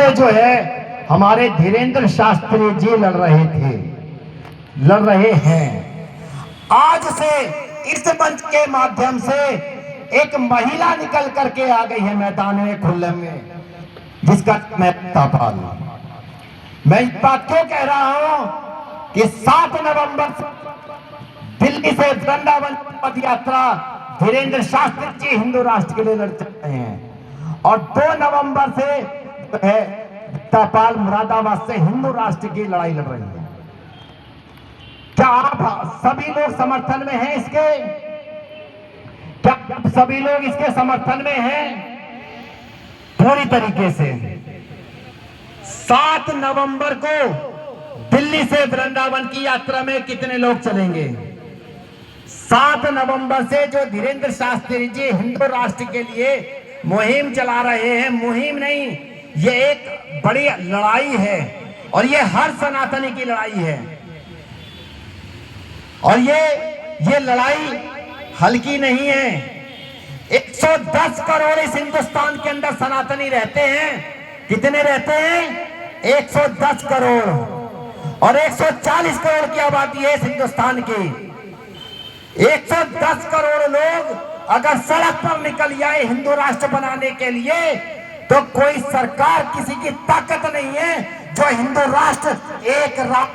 से जो है हमारे धीरेन्द्र शास्त्री जी लड़ रहे हैं। आज से इस मंच के माध्यम से एक महिला निकल करके आ गई है मैदान में खुले में, जिसका मैं तापाल। मैं इस बात क्यों कह रहा हूं कि 7 नवंबर दिल्ली से वृंदावन पद यात्रा धीरेन्द्र शास्त्री जी हिंदू राष्ट्र के लिए लड़ रहे हैं, और 2 नवंबर से जो है तापाल मुरादाबाद से हिंदू राष्ट्र की लड़ाई लड़ रही है। क्या आप सभी लोग समर्थन में हैं इसके? क्या सभी लोग इसके समर्थन में हैं? पूरी तरीके से 7 नवंबर को दिल्ली से वृंदावन की यात्रा में कितने लोग चलेंगे? 7 नवंबर से जो धीरेन्द्र शास्त्री जी हिंदू राष्ट्र के लिए मुहिम चला रहे हैं, मुहिम नहीं, ये एक बड़ी लड़ाई है, और ये हर सनातनी की लड़ाई है, और ये लड़ाई हल्की नहीं है। 110 करोड़ इस हिंदुस्तान के अंदर सनातनी रहते हैं। कितने रहते हैं? 110 करोड़, और 140 करोड़ की आबादी है इस हिंदुस्तान की। 110 करोड़ लोग अगर सड़क पर निकल जाए हिंदू राष्ट्र बनाने के लिए, तो कोई सरकार, किसी की ताकत नहीं है जो हिंदू राष्ट्र एक रात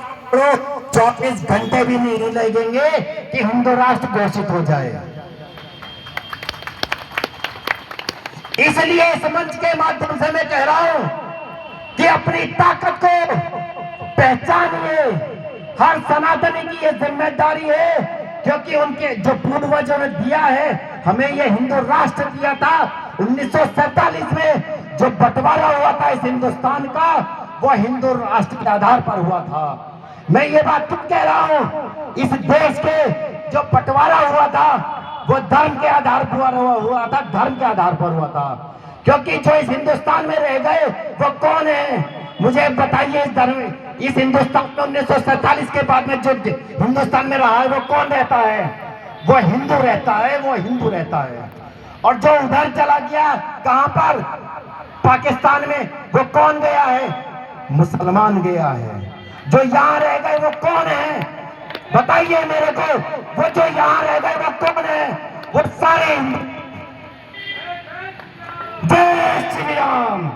24 घंटे भी नहीं लगेंगे कि हिंदू राष्ट्र घोषित हो जाए। इसलिए इस मंच के माध्यम से मैं कह रहा हूं कि अपनी ताकत को पहचानिए। हर सनातनी की यह जिम्मेदारी है, क्योंकि उनके जो पूर्वजों ने दिया है हमें यह हिंदू राष्ट्र दिया था। 1947 में जो बंटवारा हुआ था इस हिंदुस्तान का, वो हिंदू राष्ट्र के आधार पर हुआ था। मैं ये बात क्यों कह रहा हूं? इस देश के जो बंटवारा हुआ था वो धर्म के आधार पर हुआ था, धर्म के आधार पर हुआ था। क्योंकि जो इस हिंदुस्तान में रह गए वो कौन है? मुझे बताइए, इस हिंदुस्तान में 1947 के बाद में जो हिंदुस्तान में रहा है वो कौन रहता है? वो हिंदू रहता है, वो हिंदू रहता है। और जो उधर चला गया, कहां पर? पाकिस्तान में, वो कौन गया है? मुसलमान गया है। जो यहां रह गए वो कौन है? बताइए मेरे को, वो जो यहां रह गए वो कौन है? वो सारे हिंदू। जय श्री राम।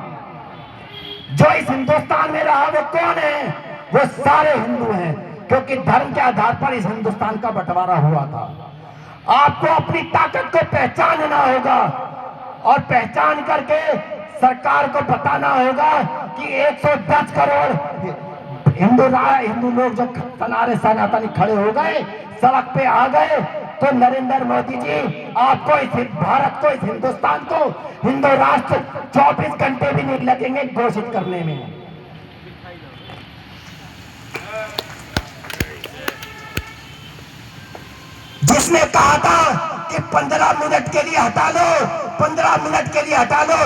जो इस हिंदुस्तान में रहा वो कौन है? वो सारे हिंदू हैं, क्योंकि धर्म के आधार पर इस हिंदुस्तान का बंटवारा हुआ था। आपको अपनी ताकत को पहचानना होगा, और पहचान करके सरकार को बताना होगा कि 110 करोड़ हिंदू लोग जो सनातनी खड़े हो गए, सड़क पे आ गए, तो नरेंद्र मोदी जी आपको इस भारत को, इस हिंदुस्तान को हिंदू राष्ट्र 24 घंटे भी नहीं लगेंगे घोषित करने में। जिसने कहा था कि 15 मिनट के लिए हटा लो, 15 मिनट के लिए हटा लो,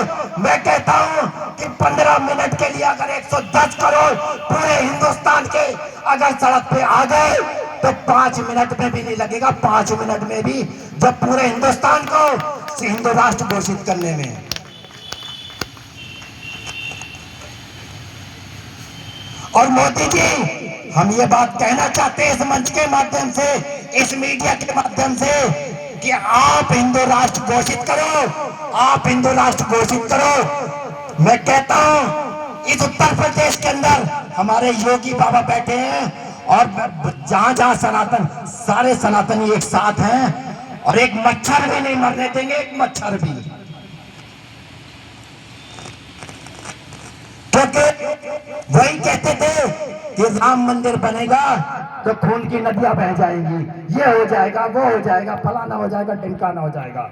मैं कहता हूं कि 15 मिनट के लिए अगर 110 करोड़ पूरे हिंदुस्तान के अगर सड़क पे आ गए तो 5 मिनट में भी नहीं लगेगा, 5 मिनट में भी, जब पूरे हिंदुस्तान को हिंदू राष्ट्र घोषित करने में। और मोदी जी, हम ये बात कहना चाहते हैं इस मंच के माध्यम से, इस मीडिया के माध्यम से, कि आप हिंदू राष्ट्र घोषित करो, आप हिंदू राष्ट्र घोषित करो। मैं कहता हूं इस उत्तर प्रदेश के अंदर हमारे योगी बाबा बैठे हैं, और जहां जहां सनातन, सारे सनातनी एक साथ हैं, और एक मच्छर भी नहीं मरने देंगे, एक मच्छर भी। क्योंकि वही कहते थे कि राम मंदिर बनेगा तो खून की नदियां बह जाएंगी, ये हो जाएगा, वो हो जाएगा, फलाना हो जाएगा, ढिमकाना हो जाएगा।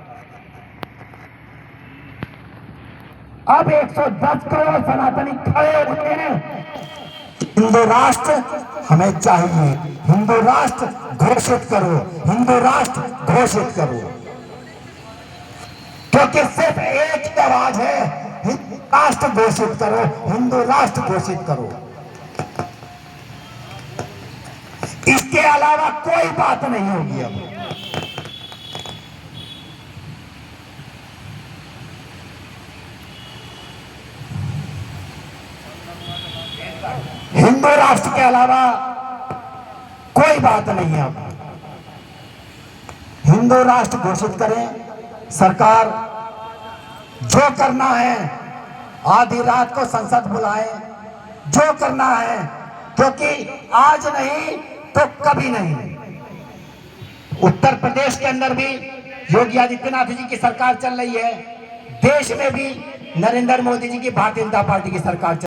अब 110 करोड़ सनातनी खड़े होते हैं। हिंदू राष्ट्र हमें चाहिए, हिंदू राष्ट्र घोषित करो, हिंदू राष्ट्र घोषित करो। क्योंकि सिर्फ एक ही आवाज है, हिंदू राष्ट्र घोषित करो, हिंदू राष्ट्र घोषित करो। इसके अलावा कोई बात नहीं होगी। अब हिंदू राष्ट्र के अलावा कोई बात नहीं है। अब हिंदू राष्ट्र घोषित करें, सरकार जो करना है आधी रात को संसद बुलाए, जो करना है, क्योंकि आज नहीं तो कभी नहीं। उत्तर प्रदेश के अंदर भी योगी आदित्यनाथ जी की सरकार चल रही है, देश में भी नरेंद्र मोदी जी की भारतीय जनता पार्टी की सरकार चल